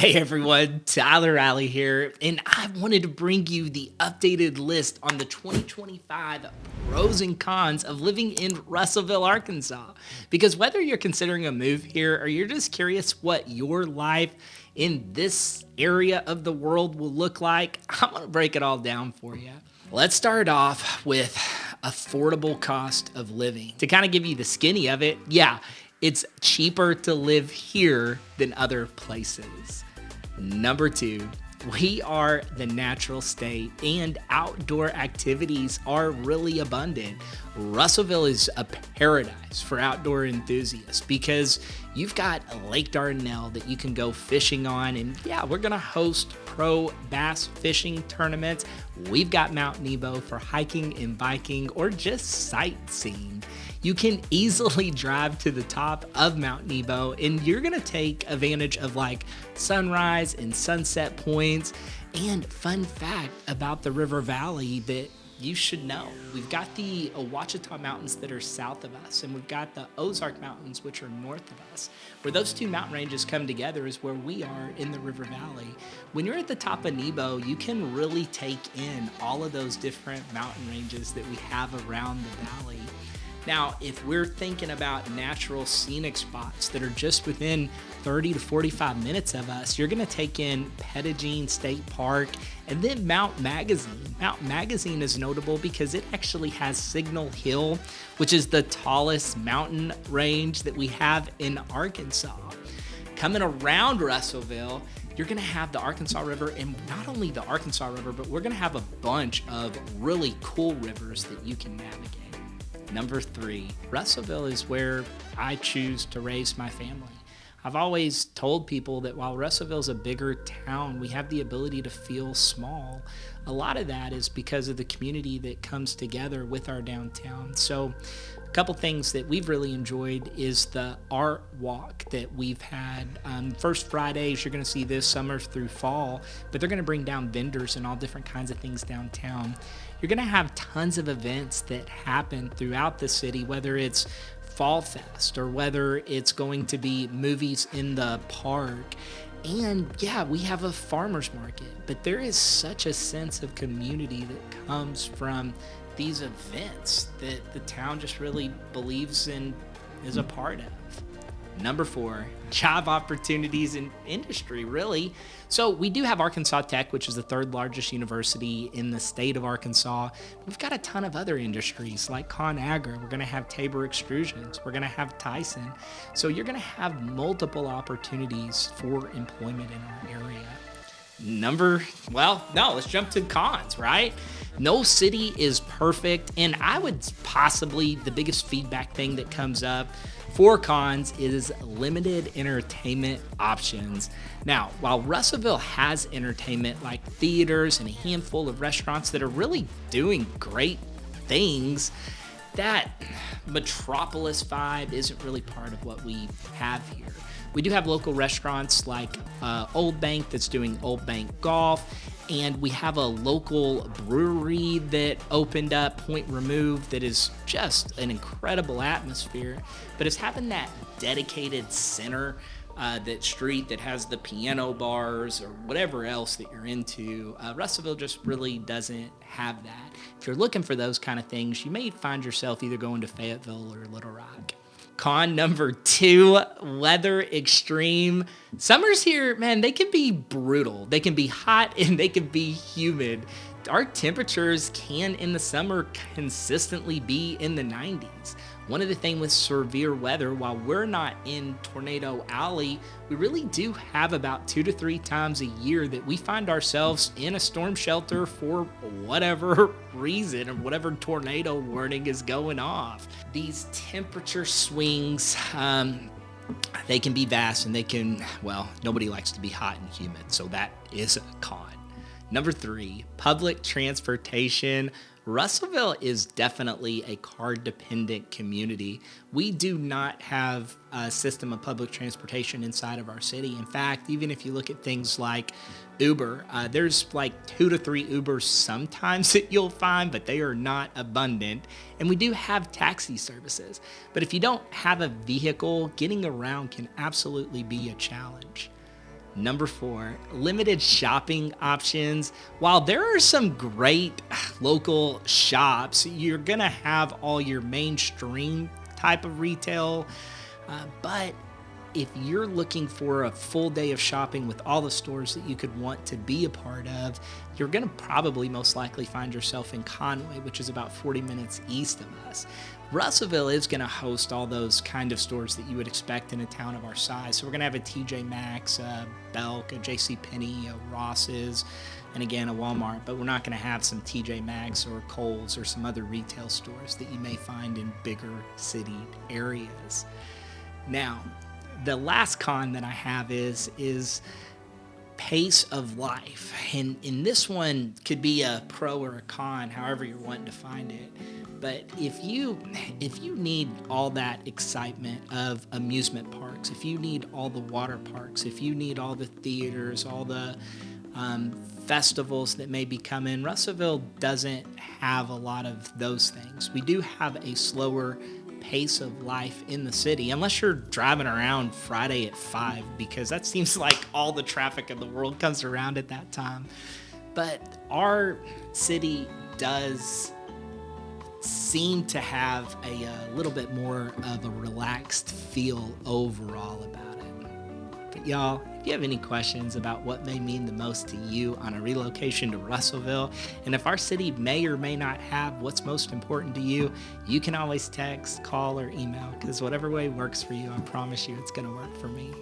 Hey everyone, Tyler Alley here, and I wanted to bring you the updated list on the 2025 pros and cons of living in Russellville, Arkansas. Because whether you're considering a move here or you're just curious what your life in this area of the world will look like, I'm going to break it all down for you. Let's start off with affordable cost of living. To kind of give you the skinny of it, yeah, it's cheaper to live here than other places. Number two, we are the natural state and outdoor activities are really abundant. Russellville is a paradise for outdoor enthusiasts because you've got Lake Dardanelle that you can go fishing on. And yeah, we're gonna host pro bass fishing tournaments. We've got Mount Nebo for hiking and biking or just sightseeing. You can easily drive to the top of Mount Nebo and you're gonna take advantage of like sunrise and sunset points. And fun fact about the river valley that you should know, we've got the Ouachita Mountains that are south of us, and we've got the Ozark Mountains, which are north of us. Where those two mountain ranges come together is where we are in the river valley. When you're at the top of Nebo, you can really take in all of those different mountain ranges that we have around the valley. Now, if we're thinking about natural scenic spots that are just within 30 to 45 minutes of us, you're gonna take in Pettigene State Park and then Mount Magazine. Mount Magazine is notable because it actually has Signal Hill, which is the tallest mountain range that we have in Arkansas. Coming around Russellville, you're gonna have the Arkansas River, and not only the Arkansas River, but we're gonna have a bunch of really cool rivers that you can navigate. Number three, Russellville is where I choose to raise my family. I've always told people that while Russellville is a bigger town, we have the ability to feel small. A lot of that is because of the community that comes together with our downtown. So a couple things that we've really enjoyed is the art walk that we've had. First Fridays, you're gonna see this summer through fall, but they're gonna bring down vendors and all different kinds of things downtown. You're gonna have tons of events that happen throughout the city, whether it's Fall Fest or whether it's going to be movies in the park. And yeah, we have a farmer's market, but there is such a sense of community that comes from these events that the town just really believes in, is a part of. Number four, job opportunities in industry, really. So we do have Arkansas Tech, which is the third largest university in the state of Arkansas. We've got a ton of other industries like ConAgra. We're gonna have Tabor Extrusions. We're gonna have Tyson. So you're gonna have multiple opportunities for employment in our area. Let's jump to cons, right? No city is perfect, and I would possibly, the biggest feedback thing that comes up for cons is limited entertainment options. Now, while Russellville has entertainment like theaters and a handful of restaurants that are really doing great things, that metropolis vibe isn't really part of what we have here. We do have local restaurants like Old Bank that's doing Old Bank Golf, and we have a local brewery that opened up, Point Remove, that is just an incredible atmosphere. But it's having that dedicated center, that street that has the piano bars or whatever else that you're into. Russellville just really doesn't have that. If you're looking for those kind of things, you may find yourself either going to Fayetteville or Little Rock. Con number two, weather extreme. Summers here, man, they can be brutal. They can be hot and they can be humid. Our temperatures can in the summer consistently be in the 90s. One of the things with severe weather, while we're not in Tornado Alley, we really do have about 2 to 3 times a year that we find ourselves in a storm shelter for whatever reason or whatever tornado warning is going off. These temperature swings, they can be vast and nobody likes to be hot and humid, so that is a con. Number three, public transportation. Russellville is definitely a car-dependent community. We do not have a system of public transportation inside of our city. In fact, even if you look at things like Uber, there's like 2 to 3 Ubers sometimes that you'll find, but they are not abundant. And we do have taxi services. But if you don't have a vehicle, getting around can absolutely be a challenge. Number 4, limited shopping options. While there are some great local shops, you're gonna have all your mainstream type of retail, but if you're looking for a full day of shopping with all the stores that you could want to be a part of, you're going to probably most likely find yourself in Conway, which is about 40 minutes east of us. Russellville is going to host all those kind of stores that you would expect in a town of our size. So we're going to have a TJ Maxx, a Belk, a JC Penney, a Ross's, and again a Walmart, but we're not going to have some TJ Maxx or Kohl's or some other retail stores that you may find in bigger city areas. Now, the last con that I have is pace of life. And this one could be a pro or a con, however you're wanting to find it. But if you need all that excitement of amusement parks, if you need all the water parks, if you need all the theaters, all the festivals that may be coming, Russellville doesn't have a lot of those things. We do have a slower pace of life in the city, unless you're driving around Friday at 5, because that seems like all the traffic in the world comes around at that time. But our city does seem to have a little bit more of a relaxed feel overall about it. But y'all, if you have any questions about what may mean the most to you on a relocation to Russellville, and if our city may or may not have what's most important to you, you can always text, call, or email, because whatever way works for you, I promise you it's going to work for me.